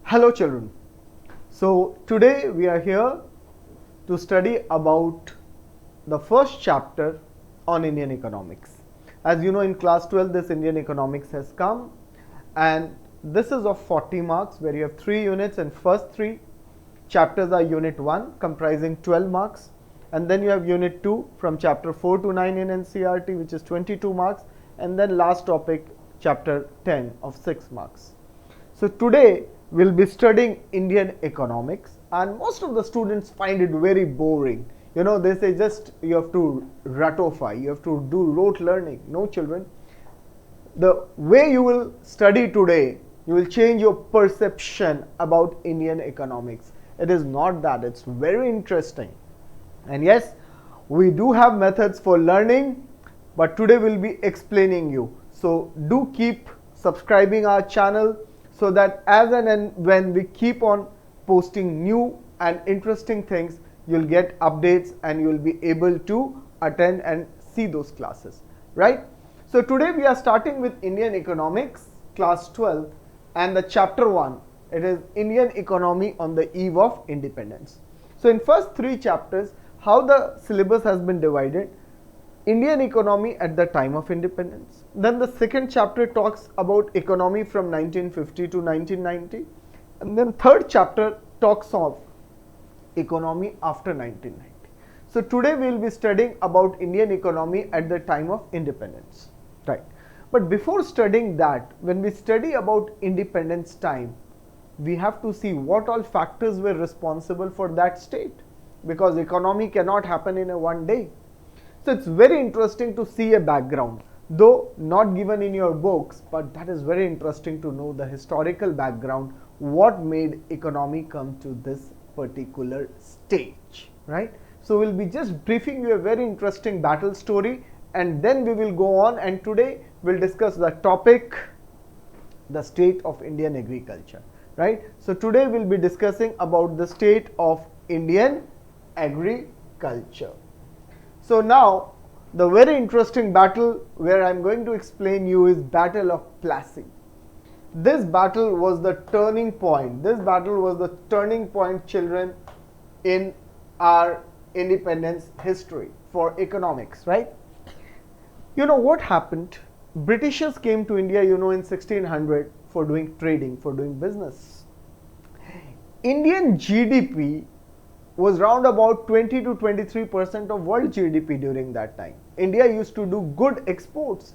Hello children. So today we are here to study about the first chapter on Indian economics. As you know, in class 12 this Indian economics has come, and this is of 40 marks where you have 3 units, and first 3 chapters are unit 1 comprising 12 marks, and then you have unit 2 from chapter 4 to 9 in NCERT which is 22 marks, and then last topic chapter 10 of 6 marks. So today we'll be studying Indian economics, and most of the students find it very boring. You know, they say just you have to ratify, you have to do rote learning. No children, the way you will study today, you will change your perception about Indian economics. It is not that, it's very interesting. And yes, we do have methods for learning, but today we'll be explaining you. So do keep subscribing our channel, so that as and when we keep on posting new and interesting things, you'll get updates and you'll be able to attend and see those classes, right? So today we are starting with Indian economics, class 12, and the chapter 1, it is Indian economy on the eve of independence. So in first 3 chapters, how the syllabus has been divided: Indian economy at the time of independence. Then the second chapter talks about economy from 1950 to 1990. And then third chapter talks of economy after 1990. So today we will be studying about Indian economy at the time of independence. Right. But before studying that, when we study about independence time, we have to see what all factors were responsible for that state, because economy cannot happen in a one day. So it's very interesting to see a background, though not given in your books, but that is very interesting to know the historical background, what made economy come to this particular stage, right? So we'll be just briefing you a very interesting battle story, and then we will go on, and today we'll discuss the topic, the state of Indian agriculture, right? So today we'll be discussing about the state of Indian agriculture. So now the very interesting battle where I am going to explain you is Battle of Plassey. This battle was the turning point. This battle was the turning point, children, in our independence history for economics, right? You know what happened? Britishers came to India, you know, in 1600 for doing trading, for doing business. Indian GDP was round about 20 to 23% of world GDP during that time. India used to do good exports.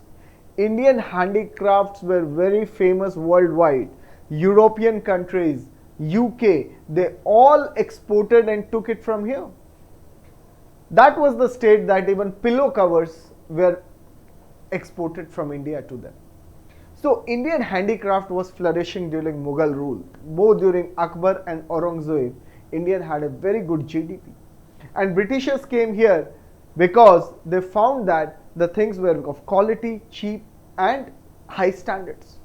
Indian handicrafts were very famous worldwide. European countries, UK, they all exported and took it from here. That was the state that even pillow covers were exported from India to them. So Indian handicraft was flourishing during Mughal rule. Both during Akbar and Aurangzeb, India had a very good GDP, and Britishers came here because they found that the things were of quality, cheap and high standards.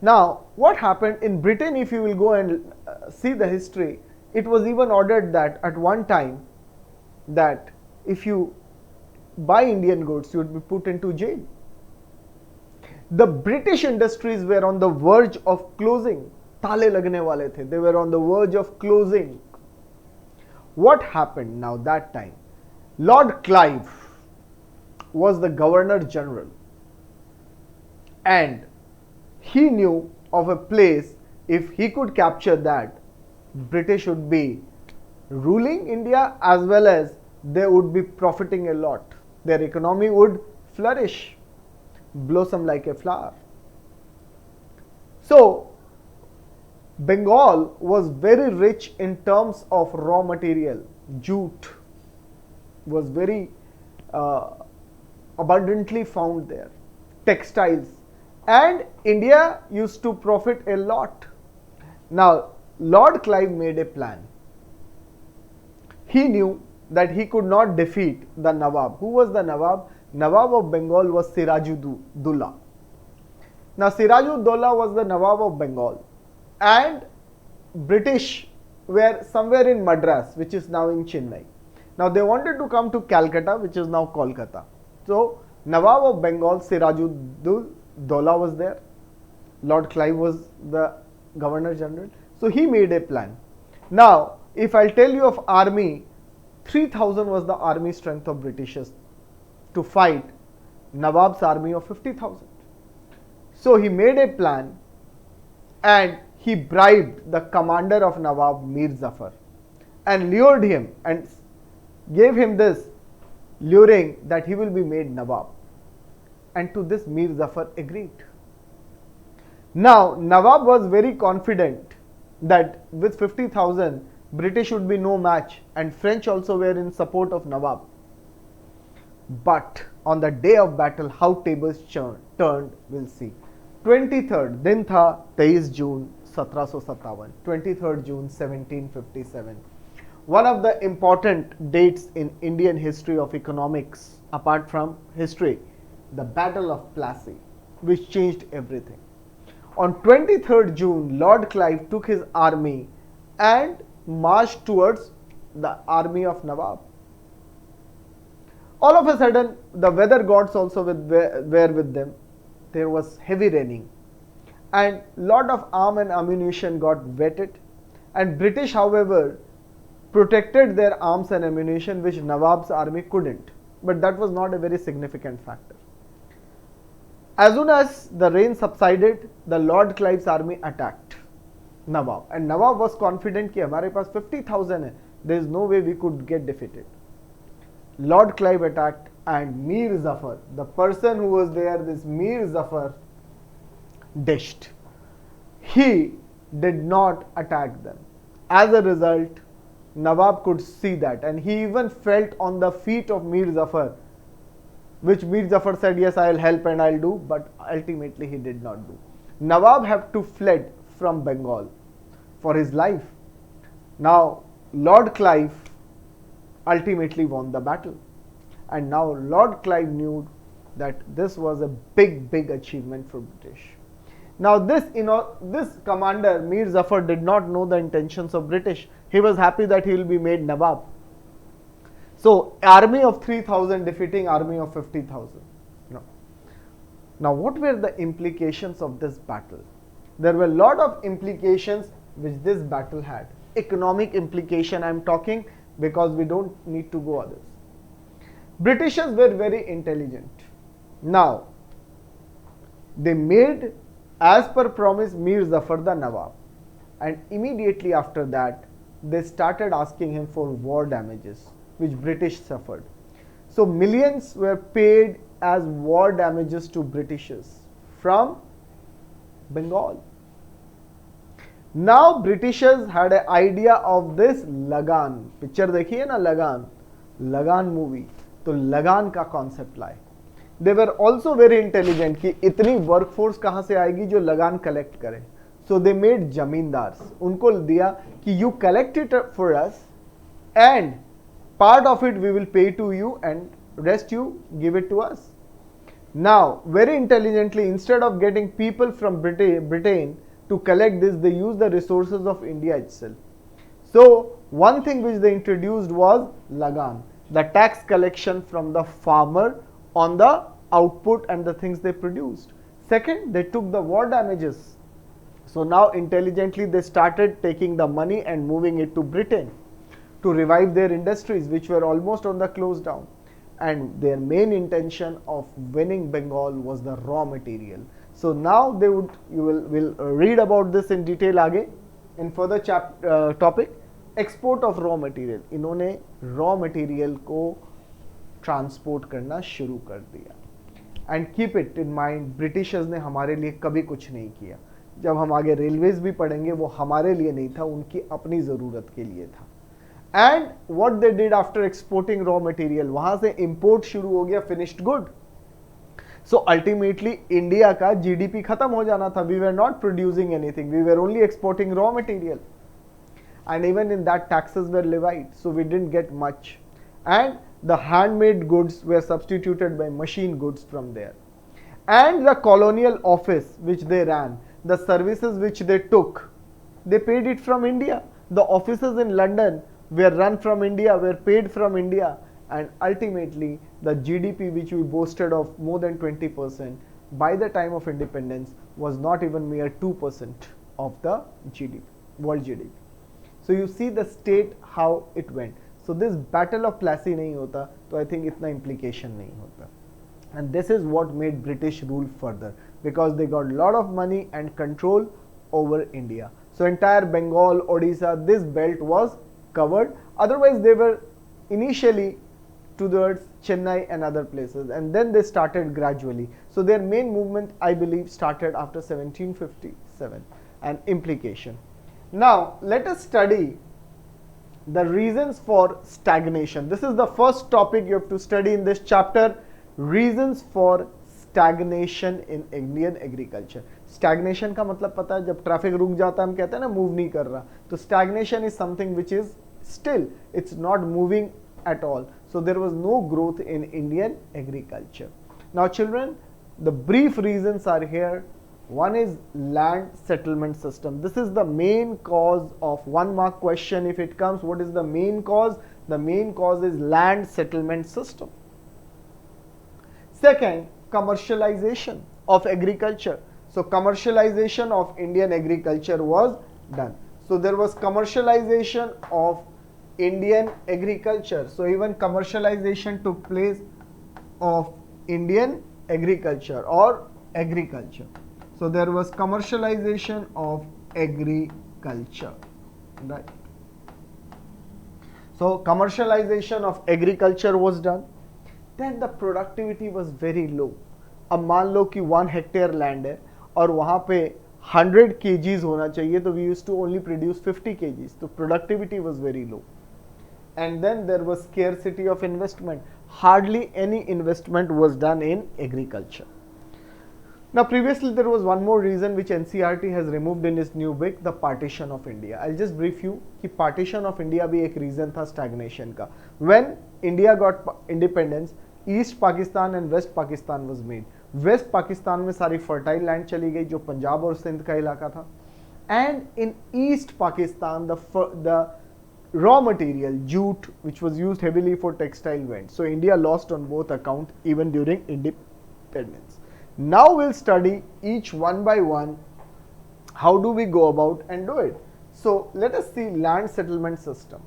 Now what happened in Britain, if you will go and see the history, it was even ordered that at one time that if you buy Indian goods, you would be put into jail. The British industries were on the verge of closing. ताले लगने वाले थे. They were on the verge of closing. What happened now that time? Lord Clive was the Governor General, and he knew of a place, if he could capture that, British would be ruling India as well as they would be profiting a lot. Their economy would flourish, blossom like a flower. So Bengal was very rich in terms of raw material. Jute was very abundantly found there, textiles, and India used to profit a lot. Now Lord Clive made a plan. He knew that he could not defeat the Nawab. Who was the Nawab? Nawab of Bengal was Sirajuddaulah. Now Sirajuddaulah was the Nawab of Bengal, and British were somewhere in Madras, which is now in Chennai. Now they wanted to come to Calcutta, which is now Kolkata. So Nawab of Bengal, Sirajuddaulah was there. Lord Clive was the Governor General. So he made a plan. Now, if I'll tell you of army, 3,000 was the army strength of Britishers to fight Nawab's army of 50,000. So he made a plan and he bribed the commander of Nawab, Mir Zafar, and lured him and gave him this luring that he will be made Nawab. And to this Mir Zafar agreed. Now Nawab was very confident that with 50,000 British would be no match, and French also were in support of Nawab. But on the day of battle, how tables turned, we'll see. 23rd, दिन था 23 जून 1757, 23rd June 1757. One of the important dates in Indian history of economics, apart from history, the Battle of Plassey, which changed everything. On 23rd June, Lord Clive took his army and marched towards the army of Nawab. All of a sudden, the weather gods also were with them. There was heavy raining and lot of arm and ammunition got wetted, and British, however, protected their arms and ammunition, which Nawab's army couldn't. But that was not a very significant factor. As soon as the rain subsided, the Lord Clive's army attacked Nawab, and Nawab was confident कि हमारे पास 50,000 है, there is no way we could get defeated. Lord Clive attacked, and Mir Zafar, the person who was there, this Mir Zafar, dished. He did not attack them. As a result, Nawab could see that, and he even felt on the feet of Mir Zafar, which Mir Zafar said, yes, I will help and I will do, but ultimately he did not do. Nawab had to fled from Bengal for his life. Now, Lord Clive ultimately won the battle, and now Lord Clive knew that this was a big achievement for British. Now this commander Mir Zafar did not know the intentions of British. He was happy that he will be made Nawab. So army of 3,000 defeating army of 50,000. Now what were the implications of this battle? There were a lot of implications which this battle had. Economic implication I am talking, because we don't need to go others. Britishers were very intelligent. Now they made, as per promise, Mir Zafar the Nawab, and immediately after that they started asking him for war damages which British suffered. So millions were paid as war damages to Britishers from Bengal. Now Britishers had an idea of this Lagan. Picture देखिए ना, Lagan movie. तो लगान का concept लाए. They were also very intelligent कि इतनी workforce कहाँ से आएगी जो लगान कलेक्ट करे. So they made zamindars. उनको दिया कि you collect it for us and part of it we will pay to you and rest you give it to us. Now very intelligently, instead of getting people from Britain to collect this, they used the resources of India itself. So one thing which they introduced was Lagan, the tax collection from the farmer on the output and the things they produced. Second, they took the war damages. So now intelligently they started taking the money and moving it to Britain to revive their industries which were almost on the close down. And their main intention of winning Bengal was the raw material. So now they would, will read about this in detail आगे in further topic. Export of raw material. इन्होंने raw material को transport करना शुरू कर दिया. And keep it in mind, Britishers ने हमारे लिए कभी कुछ नहीं किया. जब हम आगे रेलवेज भी पढ़ेंगे, वो हमारे लिए नहीं था, उनकी अपनी ज़रूरत के लिए था. And what they did after exporting raw material, वहां से इंपोर्ट शुरू हो गया finished good. So ultimately India का जीडीपी खत्म हो जाना था. We were not producing anything, we were only exporting raw material. And even in that taxes were levied, so we didn't get much, and the handmade goods were substituted by machine goods from there. And the colonial office which they ran, the services which they took, they paid it from India. The offices in London were run from India, were paid from India, and ultimately the GDP which we boasted of more than 20% by the time of independence was not even mere 2%. of the GDP, world GDP. So you see the state how it went. So this battle of Plassey नहीं होता तो I think इतना implication नहीं होता. And this is what made British rule further, because they got a lot of money and control over India. So entire Bengal, Odisha, this belt was covered. Otherwise they were initially towards Chennai and other places, and then they started gradually. So their main movement, I believe, started after 1757. An implication. Now let us study the reasons for stagnation. This is the first topic you have to study in this chapter. Reasons for stagnation in Indian agriculture. Stagnation का मतलब पता है, जब traffic रुक जाता है हम कहते हैं ना मूव नहीं कर रहा, तो stagnation is something which is still, it's not moving at all. So there was no growth in Indian agriculture. Now children, the brief reasons are here. One is land settlement system. This is the main cause of 1 mark question if it comes. What is the main cause? The main cause is land settlement system. Second, commercialization of agriculture. So commercialization of Indian agriculture was done. So there was commercialization of Indian agriculture. So even commercialization took place of Indian agriculture or agriculture. So there was commercialization of agriculture, right? So commercialization of agriculture was done. Then the productivity was very low. अब मान लो कि 1 hectare land है और वहाँ पे 100 kgs होना चाहिए, तो we used to only produce 50 kgs. तो productivity was very low. And then there was scarcity of investment. Hardly any investment was done in agriculture. Now previously there was one more reason which NCERT has removed in its new book, the partition of India. I'll just brief you कि partition of India भी एक reason था stagnation का. When India got independence, East Pakistan and West Pakistan was made. West Pakistan में सारी fertile land चली गई जो पंजाब और सिंध का इलाका था. And in East Pakistan the raw material jute which was used heavily for textile went. So India lost on both accounts even during independence. Now we'll study each one by one. How do we go about and do it? So let us see land settlement system.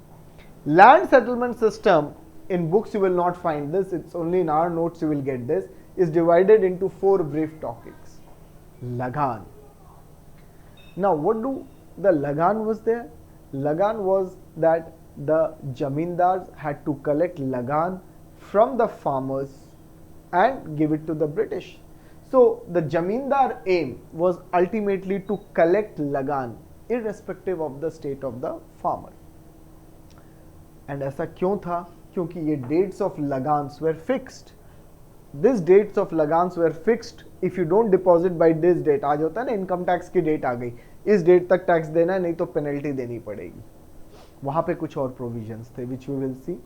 Land settlement system, in books you will not find this, it's only in our notes you will get this, is divided into 4 brief topics. Lagan. Now what do the Lagan was there? Lagan was that the Jamindars had to collect Lagan from the farmers and give it to the British. So the Jamindar aim was ultimately to collect Lagan irrespective of the state of the farmer. And ऐसा क्यों था? क्योंकि ये dates of Lagans were fixed. These dates of Lagans were fixed. If you don't deposit by this date, आज होता है ना income tax की date आ गई, इस date तक tax देना है नहीं तो penalty देनी पड़ेगी. वहाँ पे कुछ और provisions थे which we will see.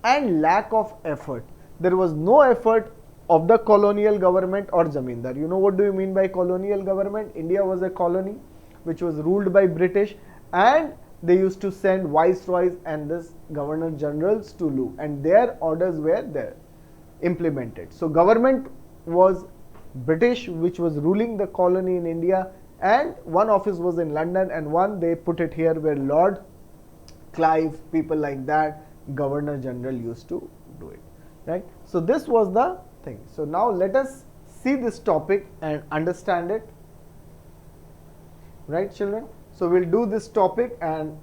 And lack of effort. There was no effort of the colonial government or Zamindar. You know what do you mean by colonial government? India was a colony which was ruled by British, and they used to send viceroys and this governor generals to Loo, and their orders were there implemented. So government was British which was ruling the colony in India, and one office was in London and one they put it here where Lord Clive, people like that, Governor General used to do it, right? So this was the thing. So now let us see this topic and understand it, right children? So we'll do this topic and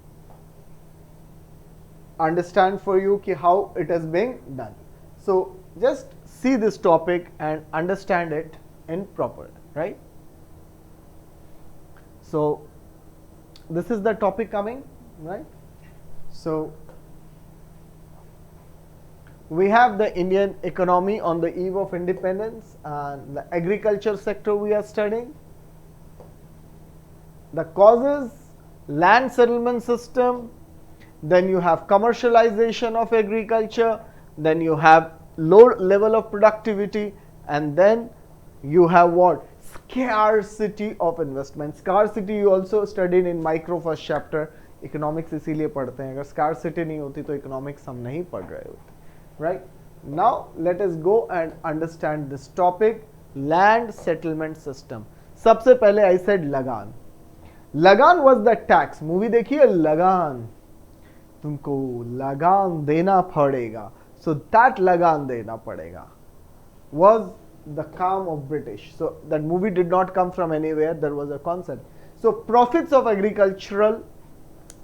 understand for you ki how it is being done. So just see this topic and understand it in proper, right? So this is the topic coming, right? So we have the Indian economy on the eve of independence, and the agriculture sector we are studying. The causes, land settlement system, then you have commercialization of agriculture, then you have low level of productivity, and then you have what? Scarcity of investment. Scarcity you also studied in micro first chapter. Economics इसीलिए पढ़ते हैं, अगर scarcity नहीं होती तो economics हम नहीं पढ़ रहे होते, right? Now let us go and understand this topic, land settlement system. सबसे पहले I said लगान. लगान वॉज द टैक्स. मूवी देखिए लगान, तुमको लगान देना पड़ेगा. सो दैट लगान देना पड़ेगा was the calm of British. So that movie did not come from anywhere. There was a concept. So profits of agricultural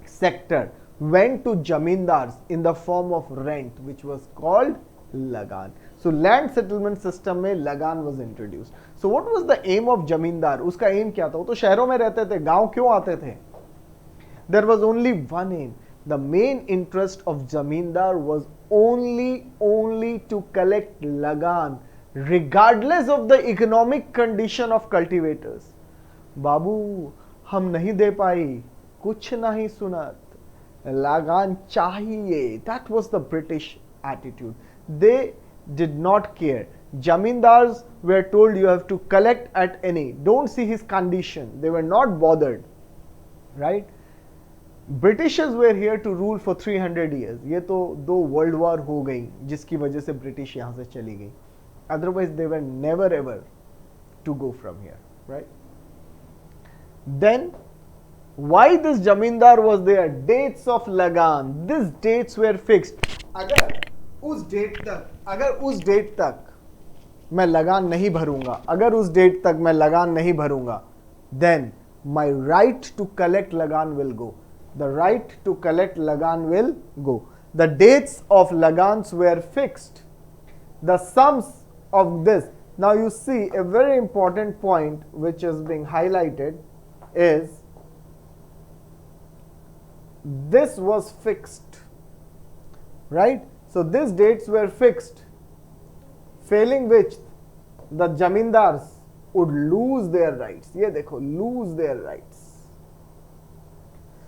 sector went to zamindars in the form of rent, which was called lagan. So land settlement system में lagan was introduced. So what was the aim of zamindar? उसका aim क्या था? वो तो शहरों में रहते थे, गांव क्यों आते थे? There was only one aim. The main interest of zamindar was only to collect lagan regardless of the economic condition of cultivators. बाबू हम नहीं दे पाई, कुछ नहीं सुनत, लगान चाहिए. That was the British attitude. They did not care. Jamindars were told you have to collect at any. Don't see his condition. They were not bothered. Right? Britishers were here to rule for 300 years. ये तो 2 world war हो गई जिसकी वजह से British यहाँ से चली गई. Otherwise they were never ever to go from here, right? Then why this zamindar was there? Dates of lagan. These dates were fixed. अगर उस डेट तक मैं लगान नहीं भरूंगा, then my right to collect lagan will go. The right to collect lagan will go. The dates of lagans were fixed. The sums of this. Now you see a very important point which is being highlighted is this was fixed, right? So these dates were fixed, failing which the zamindars would lose their rights. ये देखो, lose their rights.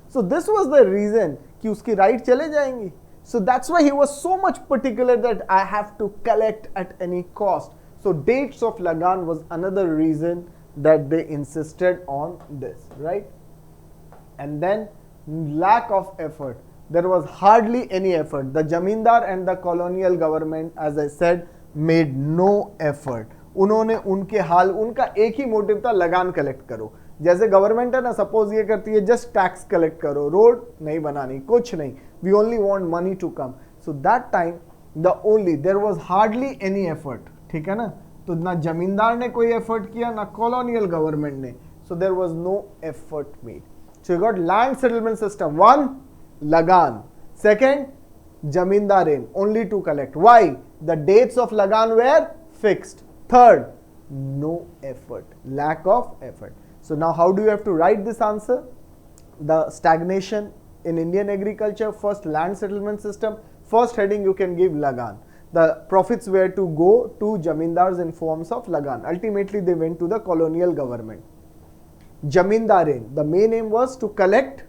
So this was the reason कि उसकी right चले जाएंगी. So that's why he was so much particular that I have to collect at any cost. So dates of lagan was another reason that they insisted on this, right? And then lack of effort. There was hardly any effort. The zamindar and the colonial government, as I said, made no effort. उन्होंने उनके हाल, उनका एक ही motive था, लगान collect करो. जैसे government है ना, सपोज ये करती है जस्ट टैक्स कलेक्ट करो, रोड नहीं बनानी, कुछ नहीं, we only want money to come. So that time there was hardly any effort. ठीक है ना, तो ना जमींदार ने कोई एफर्ट किया, ना कॉलोनियल गवर्नमेंट ने. So there was no effort made. So you got land settlement system. One, लगान. Second, zamindar aim only to collect. Why? The dates of lagan were fixed. Third, no effort, lack of effort. So now how do you have to write this answer? The stagnation in Indian agriculture, first land settlement system, first heading you can give lagan. The profits were to go to zamindars in forms of lagan. Ultimately they went to the colonial government. Zamindar aim, the main aim was to collect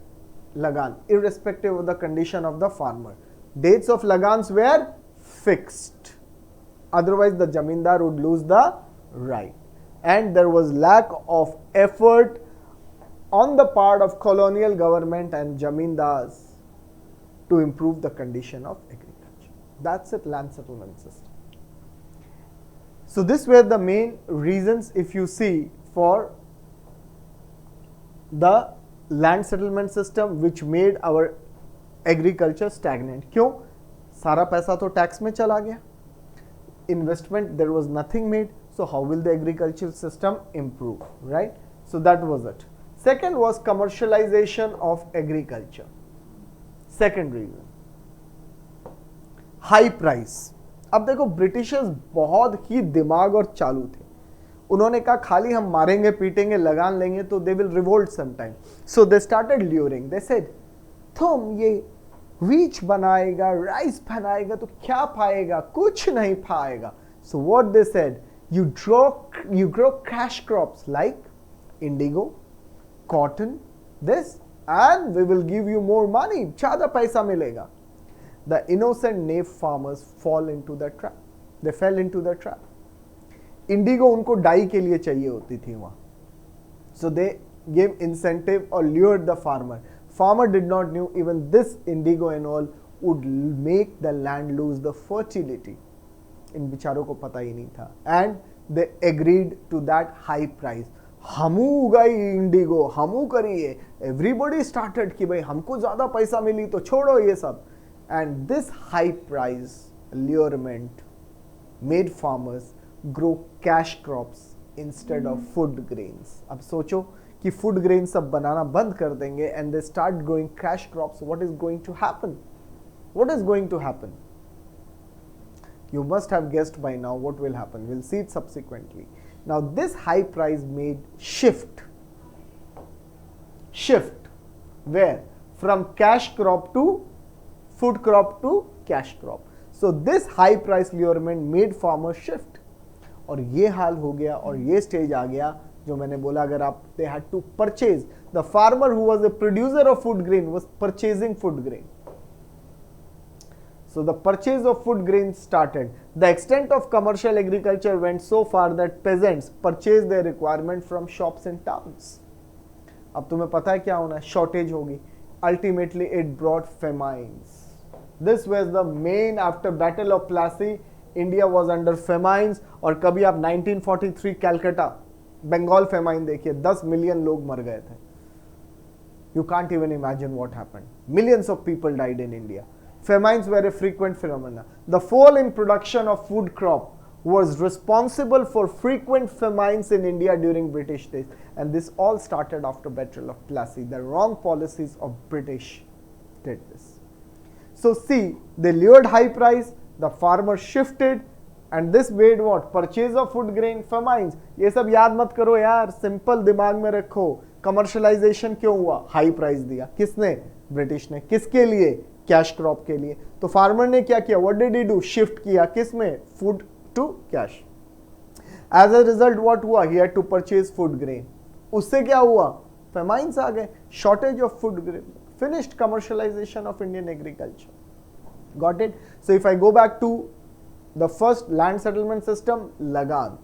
lagan irrespective of the condition of the farmer. Dates of lagans were fixed. Otherwise the zamindar would lose the right. And there was lack of effort on the part of colonial government and zamindars to improve the condition of agriculture. That's it, land settlement system. So these were the main reasons, if you see, for the land settlement system which made our agriculture stagnant. क्यों? सारा पैसा तो tax में चला गया. Investment, there was nothing made. So how will the agricultural system improve, right? So that was it. Second was commercialization of agriculture. Second reason, high price. अब देखो, Britishers बहुत ही दिमाग और चालू थे. उन्होंने कहा खाली हम मारेंगे पीटेंगे लगान लेंगे तो they will revolt sometime. So they started luring. They said, तुम ये wheat बनाएगा, राइस बनाएगा तो क्या पाएगा? कुछ नहीं पाएगा. So what they said, you grow cash crops like indigo, cotton, this, and we will give you more money. ज़्यादा पैसा मिलेगा. The innocent knave farmers fall into the trap. They fell into the trap. Indigo उनको die के लिए चाहिए होती थी वहाँ. So they gave incentive or lured the farmer. Farmer did not knew even this indigo and all would make the land lose the fertility. इन बिचारों को पता ही नहीं था. And they agreed to that high price. हमू उगाई Indigo, हमू करिए, everybody started कि भाई हमको ज्यादा पैसा मिली तो छोड़ो ये सब. And this high price allurement made farmers grow cash crops instead of food grains. अब सोचो कि food grains सब बनाना बंद कर देंगे and they start growing cash crops. What is going to happen? What is going to happen? You must have guessed by now what will happen. We'll see it subsequently. Now this high price made shift where? From cash crop to food crop to cash crop. So this high price allurement made farmers shift. और ये हाल हो गया और ये stage आ गया जो मैंने बोला, अगर आप they had to purchase, the farmer who was a producer of food grain was purchasing food grain. So the purchase of food grain started. The extent of commercial agriculture went so far that peasants purchased their requirement from shops in towns. अब तुम्हें पता है क्या होना है? Shortage होगी. Ultimately it brought famines. This was the main, after Battle of Plassey, India was under famines. और कभी आप 1943 कैलकाटा बंगाल फेमाइन देखिए, 10 मिलियन लोग मर गए थे. You can't even imagine what happened. Millions of people died in India. Famines were a frequent phenomena. The fall in production of food crop was responsible for frequent famines in India during British days. And this all started after Battle of Plassey. The wrong policies of British did this. So see, they lured high price, the farmer shifted, and this made what? Purchase of food grain, famines. ये सब याद मत करो यार, simple दिमाग में रखो. Commercialisation क्यों हुआ? हाई प्राइस दिया. किसने? ब्रिटिश ने. किसके लिए? कैश क्रॉप के लिए. तो फार्मर ने क्या किया? What did he do? Shift किया. किसमें? Food to cash. As a result what हुआ? He had to purchase food grain. उससे क्या हुआ? फेमाइंस आ गए, shortage of food grain, finished commercialization of Indian agriculture. Got it? So if I go back to the first land settlement system, Lagan,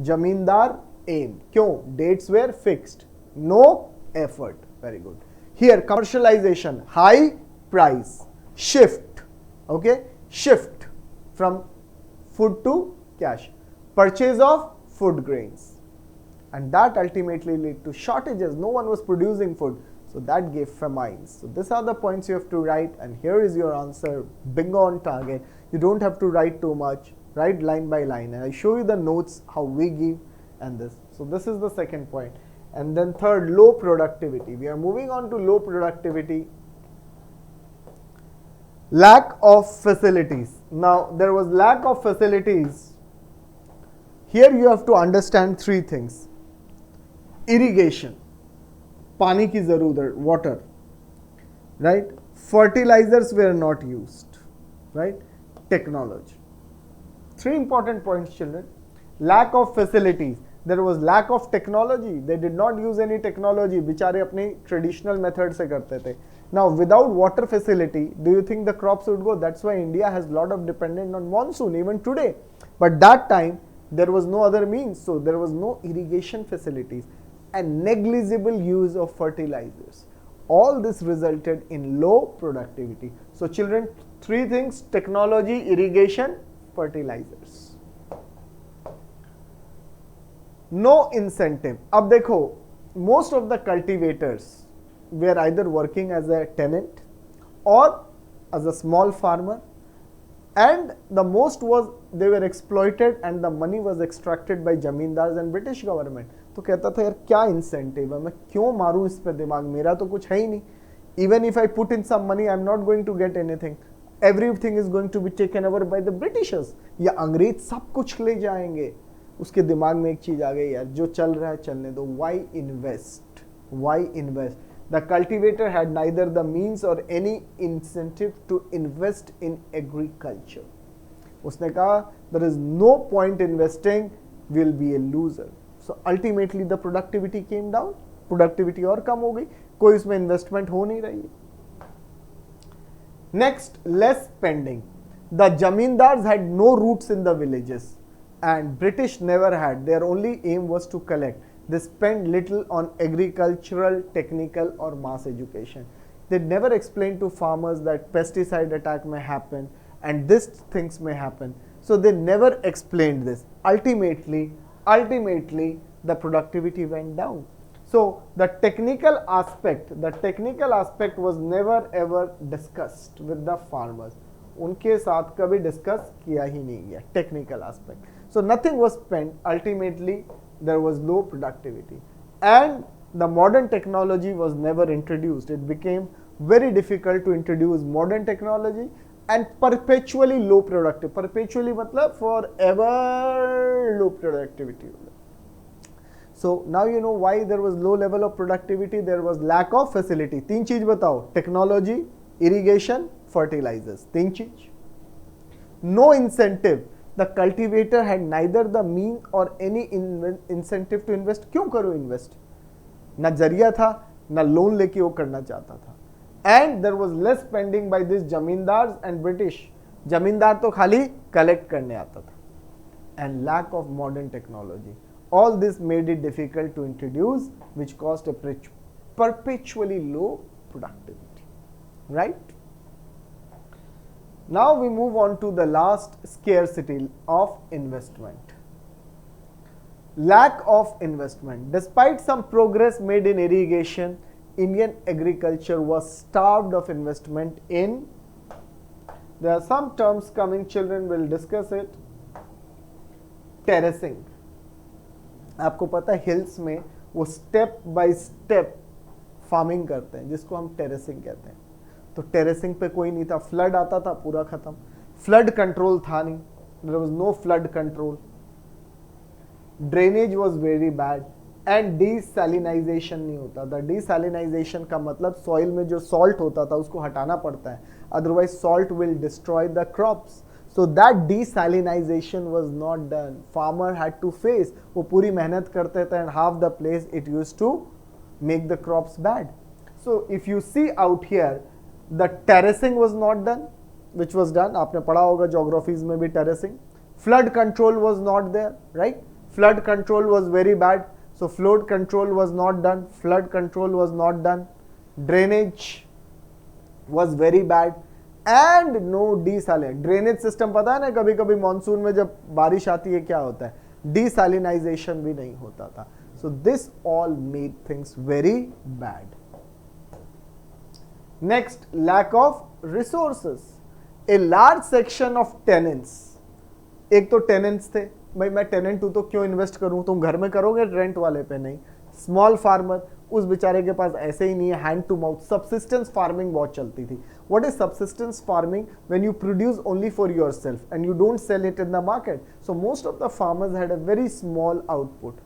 Jamindar, aim. क्यों? Dates were fixed. No effort. Very good. Here commercialization, high price, shift. Okay? Shift from food to cash. Purchase of food grains. And that ultimately led to shortages. No one was producing food. So that gave famines. So these are the points you have to write, and here is your answer. Bingo on target. You don't have to write too much. Write line by line, and I show you the notes how we give and this. So this is the second point. And then third, low productivity. We are moving on to low productivity. Lack of facilities. Now there was lack of facilities. Here you have to understand three things. Irrigation, पानी की जरूरत, water, right? Fertilizers were not used, right? Technology. Three important points, children. Lack of facilities. There was lack of technology. They did not use any technology. बेचारे अपनी traditional method से करते थे. Now, without water facility, do you think the crops would go? That's why India has a lot of dependence on monsoon even today. But that time, there was no other means. So, there was no irrigation facilities and negligible use of fertilizers. All this resulted in low productivity. So, children, three things: technology, irrigation, fertilizers. No incentive. अब देखो, most of the cultivators were either working as a tenant or as a small farmer, and the most was they were exploited and the money was extracted by zamindars and British government. तो कहता था यार क्या incentive है, मैं क्यों मारूं इस पे दिमाग, मेरा तो कुछ है ही नहीं. Even if I put in some money, I am not going to get anything. Everything is going to be taken over by the Britishers. या अंग्रेज सब कुछ ले जाएंगे. उसके दिमाग में एक चीज आ गई यार, जो चल रहा है चलने दो. Why invest? Why invest? The cultivator had neither the means or any incentive to invest in agriculture. उसने कहा there is no point investing, will be a loser. So ultimately the productivity came down. Productivity और कम हो गई, कोई उसमें investment हो नहीं रही. Next, less spending. The zamindars had no roots in the villages, and British never had. Their only aim was to collect. They spent little on agricultural, technical or mass education. They never explained to farmers that pesticide attack may happen and these things may happen. So they never explained this. Ultimately, the productivity went down. So the technical aspect was never ever discussed with the farmers. उनके साथ कभी discuss किया ही नहीं गया technical aspect. So nothing was spent. Ultimately, there was low productivity, and the modern technology was never introduced. It became very difficult to introduce modern technology and perpetually low productive. Perpetually मतलब forever low productivity. So now you know why there was low level of productivity. There was lack of facility. तीन चीज बताओ, technology, irrigation, fertilisers, तीन चीज. No incentive. The cultivator had neither the mean or any incentive to invest. क्यों करो invest? ना जरिया था, ना लोन लेके वो करना चाहता था. And there was less spending by these zamindars and British. जमींदार तो खाली कलेक्ट करने आता था. And lack of modern technology. All this made it difficult to introduce, which caused a perpetually low productivity. Right? Now we move on to the last scarcity of investment. Lack of investment. Despite some progress made in irrigation, Indian agriculture was starved of investment in. There are some terms coming, children will discuss it. Terracing. आपको पता है hills में वो step by step farming करते हैं जिसको हम terracing कहते हैं. तो टेरेसिंग पे कोई नहीं था, फ्लड आता था पूरा खत्म. फ्लड कंट्रोल था नहीं, there was no flood control. Drainage was very bad and desalinisation नहीं होता था. डीसैलिनाइजेशन का मतलब सॉइल में जो सॉल्ट होता था उसको हटाना पड़ता है, otherwise salt will destroy the crops. So that desalinization was not done. Farmer had to face. वो पूरी मेहनत करते थे and half the place it used to make the crops bad. So if you see out here, the terracing was not done, which was done. आपने पढ़ा होगा geographies में भी terracing. Flood control was not there, right? Flood control was very bad. So flood control was not done. Flood control was not done. Drainage was very bad. And no डीसैलिन. Drainage system पता है ना, कभी कभी monsoon में जब बारिश आती है क्या होता है, डीसैलिनाइजेशन भी नहीं होता था. So this all made things very bad. Next, lack of resources. A large section of tenants. एक तो टेनेंट्स थे, भाई मैं टेनेंट हूं तो क्यों इन्वेस्ट करूं, तुम घर में करोगे रेंट वाले पे नहीं. स्मॉल फार्मर, उस बेचारे के पास ऐसे ही नहीं है, hand to mouth. Subsistence farming बहुत चलती थी. What is subsistence farming? When you produce only for yourself and you don't sell it in the market. So most of the farmers had a very small output.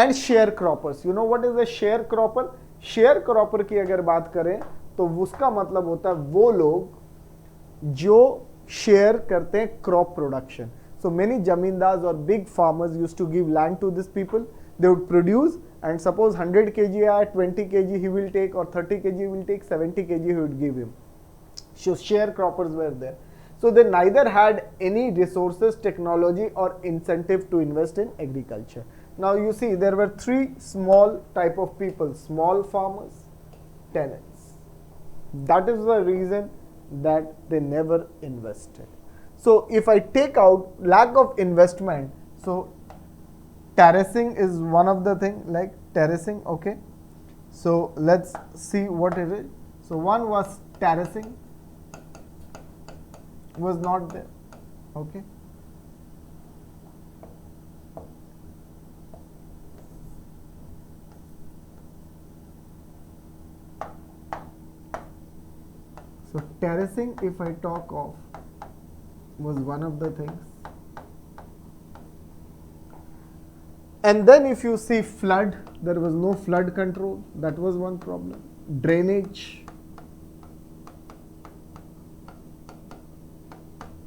And sharecroppers. You know what is a sharecropper? Sharecropper की अगर बात करें तो उसका मतलब होता है वो लोग जो शेयर करते हैं crop production. So many zamindars or big farmers used to give land to these people. They would produce and suppose 100 kg or 20 kg he will take or 30 kg he will take, 70 kg he would give him. So sharecroppers were there. So they neither had any resources, technology or incentive to invest in agriculture. Now you see there were three small type of people: small farmers, tenants. That is the reason that they never invested. So if I take out lack of investment, so terracing is one of the thing, like terracing. Okay, so let's see what it is. So one was terracing was not there. Okay, so terracing, if I talk of, was one of the things. And then if you see flood, there was no flood control. That was one problem. Drainage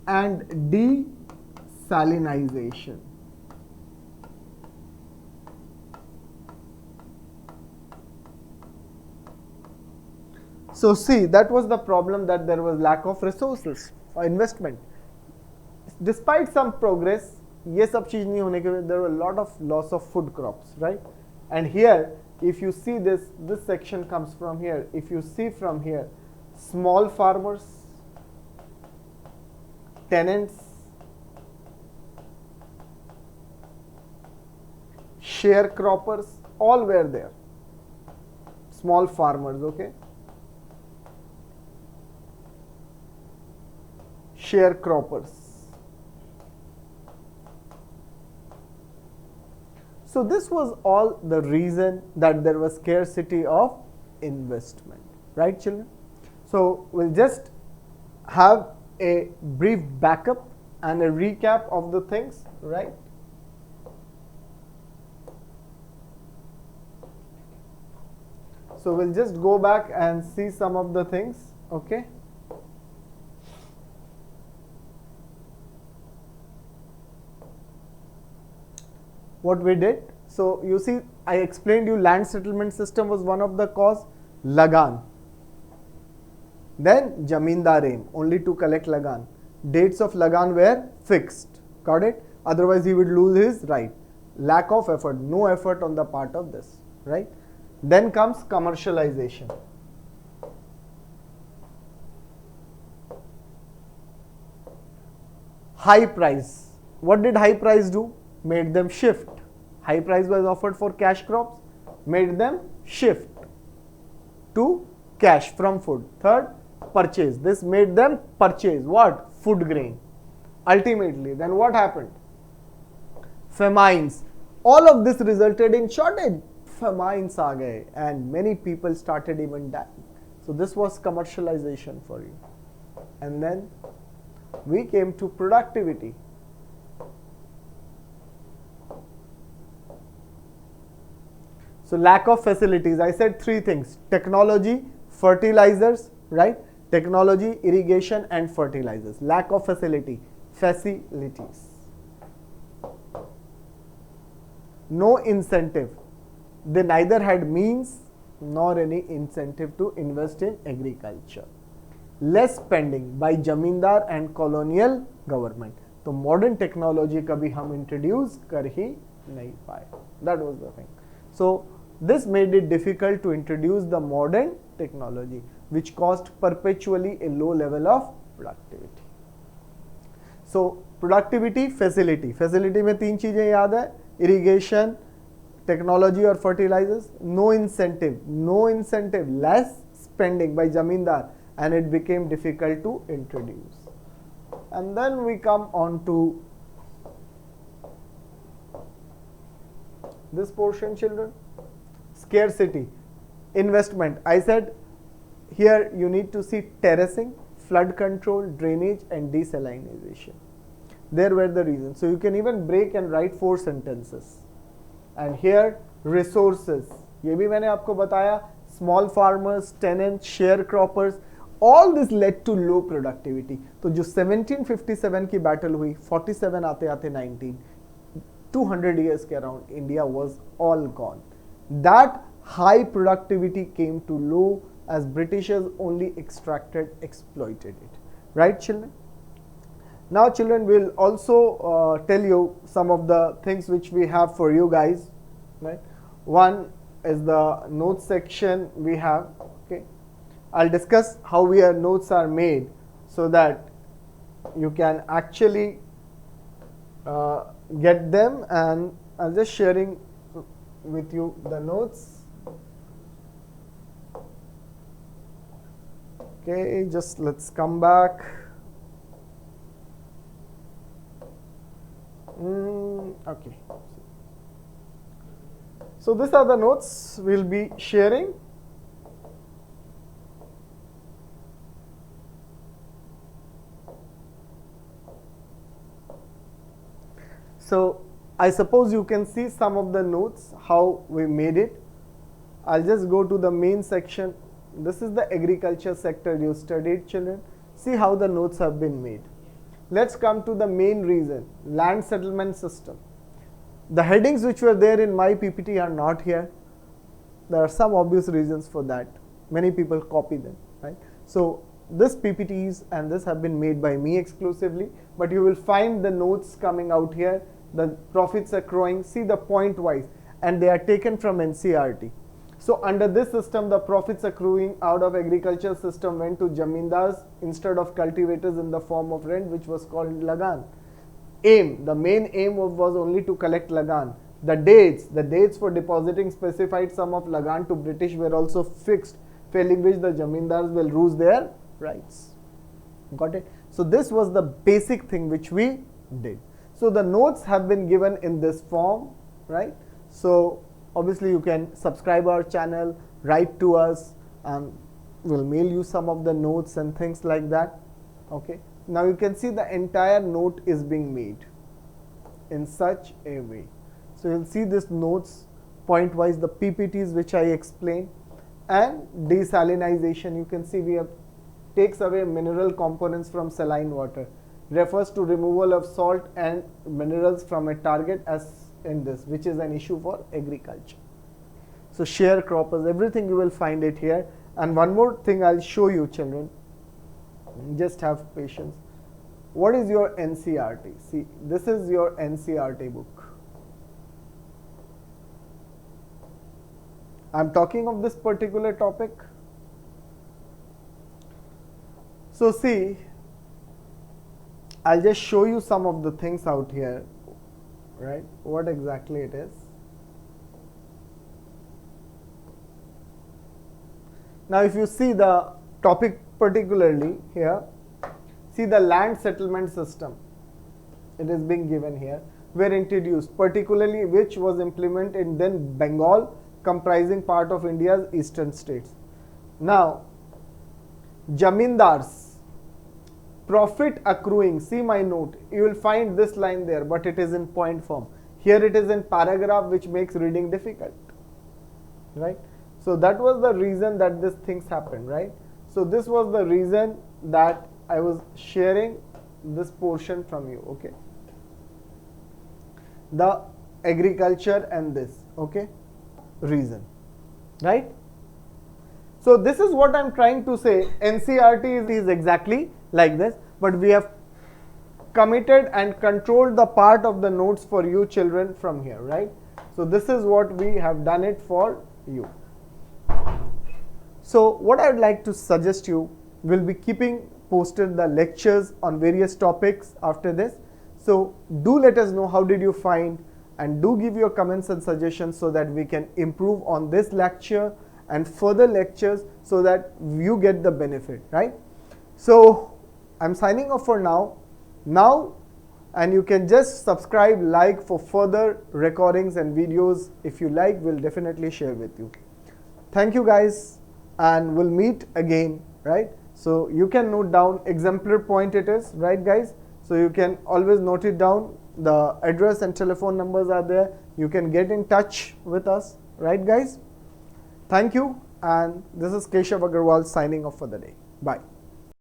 and desalinization. So see, that was the problem, that there was lack of resources or investment. Despite some progress, ये सब चीज नहीं होने के वजह, there were a lot of loss of food crops, right? And here, if you see this section comes from here. If you see from here, small farmers, tenants, sharecroppers, all were there. Small farmers, okay. Sharecroppers. So this was all the reason that there was scarcity of investment, right children? So we'll just have a brief backup and a recap of the things, right? So we'll just go back and see some of the things, okay? What we did, so you see I explained you land settlement system was one of the cause, Lagan. Then Jamindar aim, only to collect Lagan. Dates of Lagan were fixed, got it? Otherwise he would lose his right. Lack of effort, no effort on the part of this, right? Then comes commercialization. High price. What did high price do? Made them shift. High price was offered for cash crops, made them shift to cash from food. Third, purchase. This made them purchase what? Food grain. Ultimately, then what happened? Famines. All of this resulted in shortage. Famines aa gaye and many people started even dying. So this was commercialization for you. And then we came to productivity. So lack of facilities, I said three things: technology, fertilizers, right? Technology, irrigation and fertilizers. Lack of facilities. No incentive. They neither had means nor any incentive to invest in agriculture. Less spending by Jamindar and colonial government. तो modern technology कभी हम introduce कर ही नहीं पाए. That was the thing. So this made it difficult to introduce the modern technology, which caused perpetually a low level of productivity. So productivity, facility. Facility में तीन चीजें याद है: irrigation, technology और fertilizers. No incentive, less spending by Jamindar, and it became difficult to introduce. And then we come on to this portion, children. Scarcity, investment. I said here you need to see terracing, flood control, drainage and desalinization. There were the reasons. So you can even break and write 4 sentences. And here resources. ये भी मैंने आपको बताया. Small farmers, tenants, sharecroppers. All this led to low productivity. तो जो 1757 की battle हुई, 47 आते आते 19, 200 years के around, India was all gone. That high productivity came to low as Britishers only exploited it. Right, children? Now, children, we'll also tell you some of the things which we have for you guys. Right? One is the notes section we have. Okay, I'll discuss how our notes are made so that you can actually get them, and I'm just sharing with you the notes. Okay, just let's come back. Okay. So these are the notes we'll be sharing. So I suppose you can see some of the notes, how we made it. I'll just go to the main section. This is the agriculture sector you studied, children. See how the notes have been made. Let's come to the main reason, land settlement system. The headings which were there in my PPT are not here. There are some obvious reasons for that. Many people copy them, right? So this PPTs and this have been made by me exclusively, but you will find the notes coming out here. The profits accruing, see the point wise, and they are taken from NCERT. So under this system, the profits accruing out of agriculture system went to Jamindars instead of cultivators in the form of rent, which was called Lagan. Aim, the main aim was only to collect Lagan. The dates for depositing specified sum of lagan to British were also fixed, failing which the Jamindars will lose their rights. Got it? So this was the basic thing which we did. So the notes have been given in this form, right? So obviously you can subscribe our channel, write to us, and we'll mail you some of the notes and things like that. Okay. Now you can see the entire note is being made in such a way. So you'll see this notes point wise, the PPTs which I explained, and desalinization. You can see we have takes away mineral components from saline water, refers to removal of salt and minerals from a target, as in this, which is an issue for agriculture. So sharecroppers, everything you will find it here. And one more thing I'll show you, children, just have patience. What is your NCERT? See, this is your NCERT book. I'm talking of this particular topic. So see, I'll just show you some of the things out here, right? What exactly it is. Now if you see the topic particularly here, see the land settlement system, it is being given here, were introduced, particularly which was implemented in then Bengal, comprising part of India's eastern states. Now, Jamindars, profit accruing, see my note, you will find this line there, but it is in point form. Here it is in paragraph, which makes reading difficult, right? So that was the reason that these things happened, right? So this was the reason that I was sharing this portion from you, okay? The agriculture and this, okay? Reason, right? So this is what I'm trying to say. NCERT is exactly like this, but we have committed and controlled the part of the notes for you children from here, right? So this is what we have done it for you. So what I would like to suggest you, will be keeping posted the lectures on various topics after this. So do let us know how did you find, and do give your comments and suggestions so that we can improve on this lecture and further lectures so that you get the benefit, right? So I'm signing off for now, and you can just subscribe, like for further recordings and videos. If you like, we'll definitely share with you. Thank you guys, and we'll meet again, right? So you can note down exemplar point it is, right guys? So you can always note it down. The address and telephone numbers are there. You can get in touch with us, right guys? Thank you, and this is Keshav Agarwal signing off for the day. Bye.